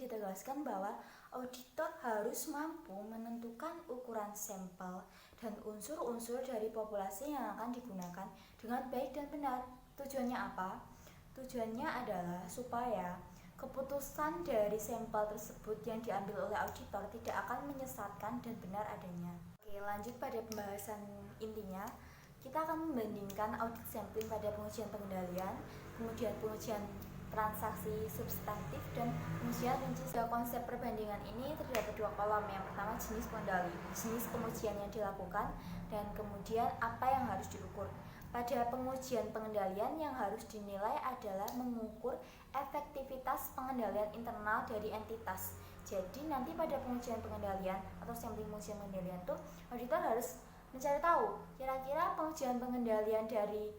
ditegaskan bahwa auditor harus mampu menentukan ukuran sampel dan unsur-unsur dari populasi yang akan digunakan dengan baik dan benar. Tujuannya apa? Tujuannya adalah supaya keputusan dari sampel tersebut yang diambil oleh auditor tidak akan menyesatkan dan benar adanya. Oke, lanjut pada pembahasan intinya. Kita akan membandingkan audit sampling pada pengujian pengendalian, kemudian pengujian transaksi substantif, dan pengujian rinci. Konsep perbandingan ini terdapat dua kolom. Yang pertama jenis pengendali, jenis pengujian yang dilakukan, dan kemudian apa yang harus diukur. Pada pengujian pengendalian yang harus dinilai adalah mengukur efektivitas pengendalian internal dari entitas. Jadi nanti pada pengujian pengendalian atau sampling pengujian pengendalian itu auditor harus mencari tahu kira-kira pengujian pengendalian dari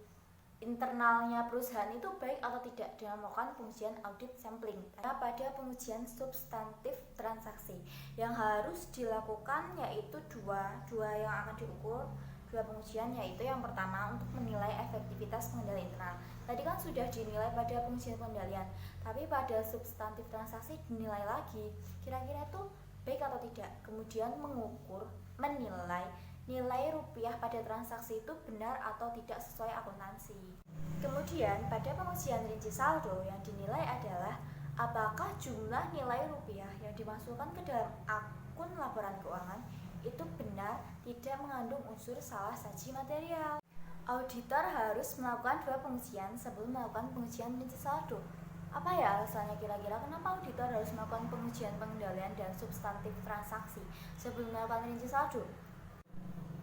internalnya perusahaan itu baik atau tidak dengan melakukan pengujian audit sampling. Karena pada pengujian substantif transaksi yang harus dilakukan yaitu dua yang akan diukur, dua pengujian, yaitu yang pertama untuk menilai efektivitas pengendalian internal. Tadi kan sudah dinilai pada pengujian pengendalian, tapi pada substantif transaksi dinilai lagi kira-kira itu baik atau tidak. Kemudian menilai nilai rupiah pada transaksi itu benar atau tidak sesuai akuntansi. Kemudian pada pengujian rinci saldo yang dinilai adalah apakah jumlah nilai rupiah yang dimasukkan ke dalam akun laporan keuangan itu benar tidak mengandung unsur salah saji material. Auditor harus melakukan dua pengujian sebelum melakukan pengujian rinci saldo. Apa ya alasannya kira-kira kenapa auditor harus melakukan pengujian pengendalian dan substantif transaksi sebelum melakukan rinci saldo?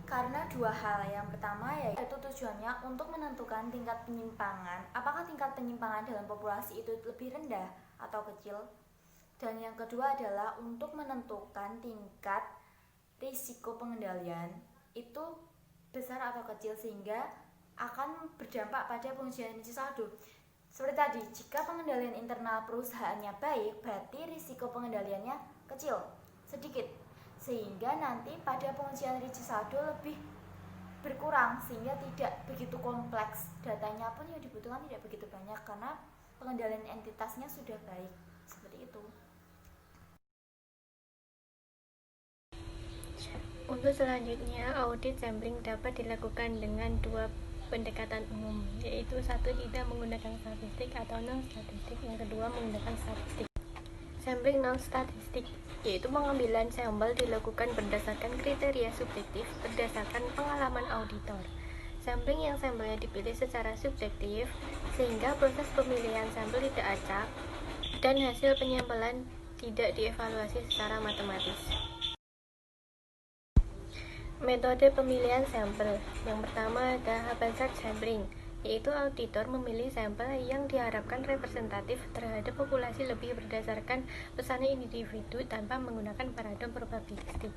Karena dua hal. Yang pertama yaitu tujuannya untuk menentukan tingkat penyimpangan, apakah tingkat penyimpangan dalam populasi itu lebih rendah atau kecil. Dan yang kedua adalah untuk menentukan tingkat risiko pengendalian itu besar atau kecil sehingga akan berdampak pada pengujian rinci saldo. Seperti tadi, jika pengendalian internal perusahaannya baik, berarti risiko pengendaliannya kecil, sedikit, sehingga nanti pada pengujian rinci saldo lebih berkurang sehingga tidak begitu kompleks. Datanya pun yang dibutuhkan tidak begitu banyak karena pengendalian entitasnya sudah baik. Seperti itu. Untuk selanjutnya, audit sampling dapat dilakukan dengan dua pendekatan umum, yaitu satu tidak menggunakan statistik atau non-statistik, yang kedua menggunakan statistik. Sampling non-statistik yaitu pengambilan sampel dilakukan berdasarkan kriteria subjektif berdasarkan pengalaman auditor. Sampling yang sampelnya dipilih secara subjektif sehingga proses pemilihan sampel tidak acak dan hasil penyampelan tidak dievaluasi secara matematis. Metode pemilihan sampel. Yang pertama ada haphazard sampling, yaitu auditor memilih sampel yang diharapkan representatif terhadap populasi lebih berdasarkan pesanan individu tanpa menggunakan paradigma probabilistik.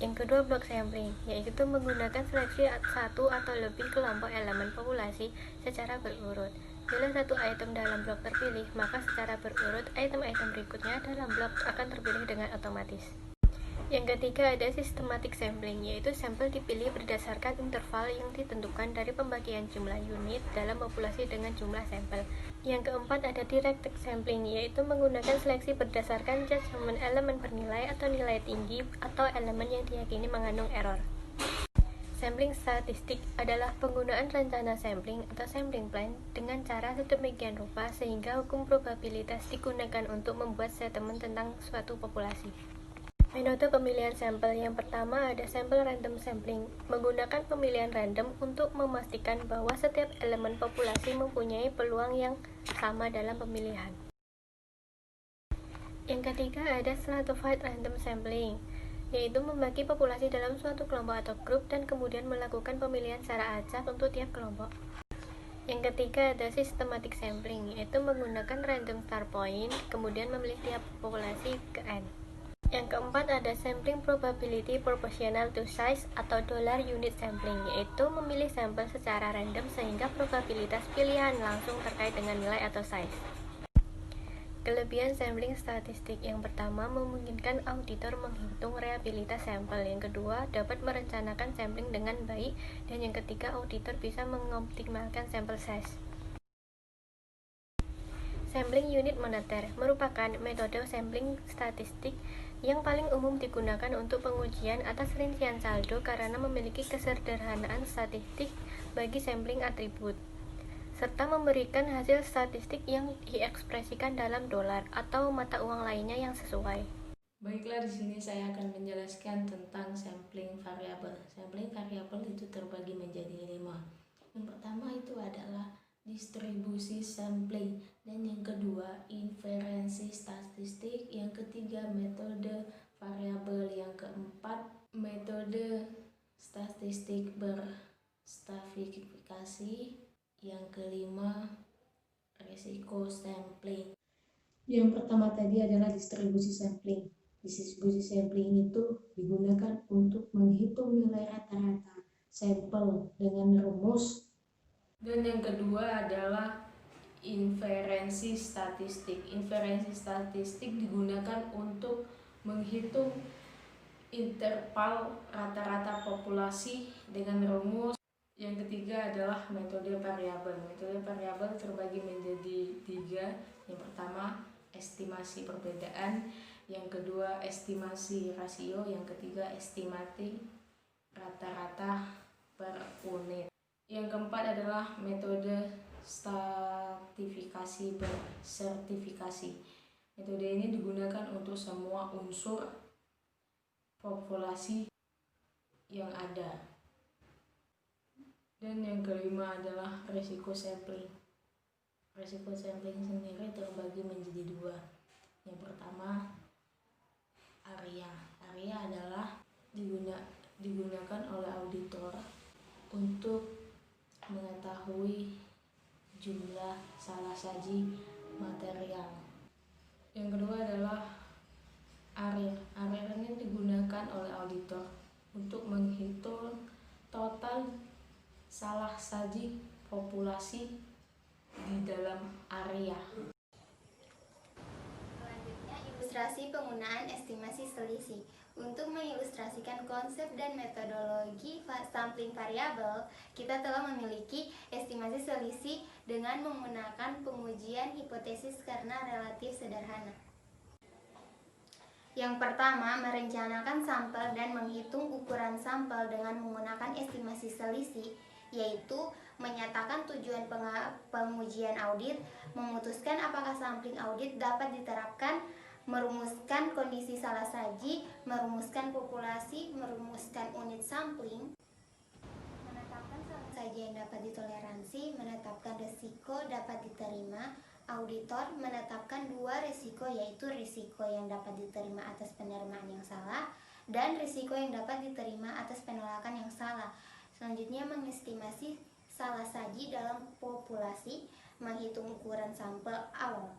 Yang kedua block sampling, yaitu menggunakan seleksi satu atau lebih kelompok elemen populasi secara berurut. Bila satu item dalam blok terpilih, maka secara berurut item-item berikutnya dalam blok akan terpilih dengan otomatis. Yang ketiga ada systematic sampling, yaitu sampel dipilih berdasarkan interval yang ditentukan dari pembagian jumlah unit dalam populasi dengan jumlah sampel. Yang keempat ada direct sampling, yaitu menggunakan seleksi berdasarkan judgement elemen bernilai atau nilai tinggi atau elemen yang diyakini mengandung error. Sampling statistik adalah penggunaan rencana sampling atau sampling plan dengan cara sedemikian rupa sehingga hukum probabilitas digunakan untuk membuat statement tentang suatu populasi. Metode pemilihan sampel yang pertama ada sampel random sampling, menggunakan pemilihan random untuk memastikan bahwa setiap elemen populasi mempunyai peluang yang sama dalam pemilihan. Yang ketiga ada stratified random sampling, yaitu membagi populasi dalam suatu kelompok atau grup dan kemudian melakukan pemilihan secara acak untuk tiap kelompok. Yang ketiga ada systematic sampling, yaitu menggunakan random start point, kemudian memilih tiap populasi ke N. Yang keempat ada sampling probability proportional to size atau dollar unit sampling, yaitu memilih sampel secara random sehingga probabilitas pilihan langsung terkait dengan nilai atau size. Kelebihan sampling statistik yang pertama memungkinkan auditor menghitung reliabilitas sampel, yang kedua dapat merencanakan sampling dengan baik, dan yang ketiga auditor bisa mengoptimalkan sampel size. Sampling unit moneter merupakan metode sampling statistik yang paling umum digunakan untuk pengujian atas rincian saldo karena memiliki kesederhanaan statistik bagi sampling atribut, serta memberikan hasil statistik yang diekspresikan dalam dolar atau mata uang lainnya yang sesuai. Baiklah, di sini saya akan menjelaskan tentang sampling variabel. Sampling variabel itu terbagi menjadi 5. Yang pertama itu adalah distribusi sampling, dan yang kedua inferensi statistik, yang ketiga metode variabel, yang keempat metode statistik berstratifikasi, yang kelima risiko sampling. Yang pertama tadi adalah distribusi sampling. Distribusi sampling itu digunakan untuk menghitung nilai rata-rata sampel dengan rumus. Dan yang kedua adalah inferensi statistik. Inferensi statistik digunakan untuk menghitung interval rata-rata populasi dengan rumus. Yang ketiga adalah metode variabel. Metode variabel terbagi menjadi 3. Yang pertama estimasi perbedaan, yang kedua estimasi rasio, yang ketiga estimasi rata-rata per unit. Yang keempat adalah metode stratifikasi bersertifikasi. Metode ini digunakan untuk semua unsur populasi yang ada. Dan yang kelima adalah risiko sampling. Risiko sampling sendiri terbagi menjadi 2. Yang pertama area. Area adalah digunakan oleh auditor untuk mengetahui jumlah salah saji material. Yang kedua adalah area. Area ini digunakan oleh auditor untuk menghitung total salah saji populasi di dalam area. Selanjutnya, ilustrasi penggunaan estimasi selisih. Untuk mengilustrasikan konsep dan metodologi sampling variabel, kita telah memiliki estimasi selisih dengan menggunakan pengujian hipotesis karena relatif sederhana. Yang pertama, merencanakan sampel dan menghitung ukuran sampel dengan menggunakan estimasi selisih, yaitu menyatakan tujuan pengujian audit, memutuskan apakah sampling audit dapat diterapkan, merumuskan kondisi salah saji, merumuskan populasi, merumuskan unit sampling, menetapkan salah saji yang dapat ditoleransi, menetapkan risiko dapat diterima. Auditor menetapkan 2 risiko, yaitu risiko yang dapat diterima atas penerimaan yang salah dan risiko yang dapat diterima atas penolakan yang salah. Selanjutnya, mengestimasi salah saji dalam populasi, menghitung ukuran sampel awal.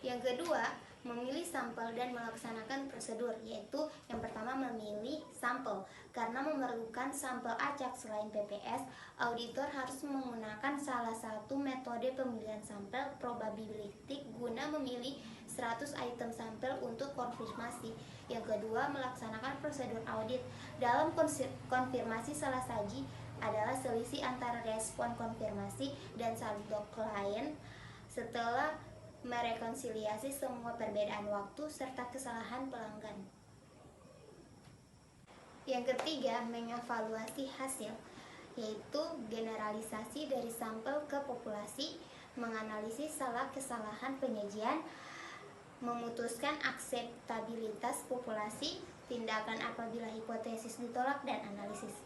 Yang kedua, memilih sampel dan melaksanakan prosedur, yaitu yang pertama memilih sampel. Karena memerlukan sampel acak selain PPS, auditor harus menggunakan salah satu metode pemilihan sampel probabilistik guna memilih 100 item sampel untuk konfirmasi. Yang kedua, melaksanakan prosedur audit. Dalam konfirmasi salah saji adalah selisih antara respon konfirmasi dan saldo klien setelah merekonsiliasi semua perbedaan waktu serta kesalahan pelanggan. Yang ketiga, mengevaluasi hasil, yaitu generalisasi dari sampel ke populasi, menganalisis kesalahan penyajian, memutuskan akseptabilitas populasi, tindakan apabila hipotesis ditolak, dan analisis.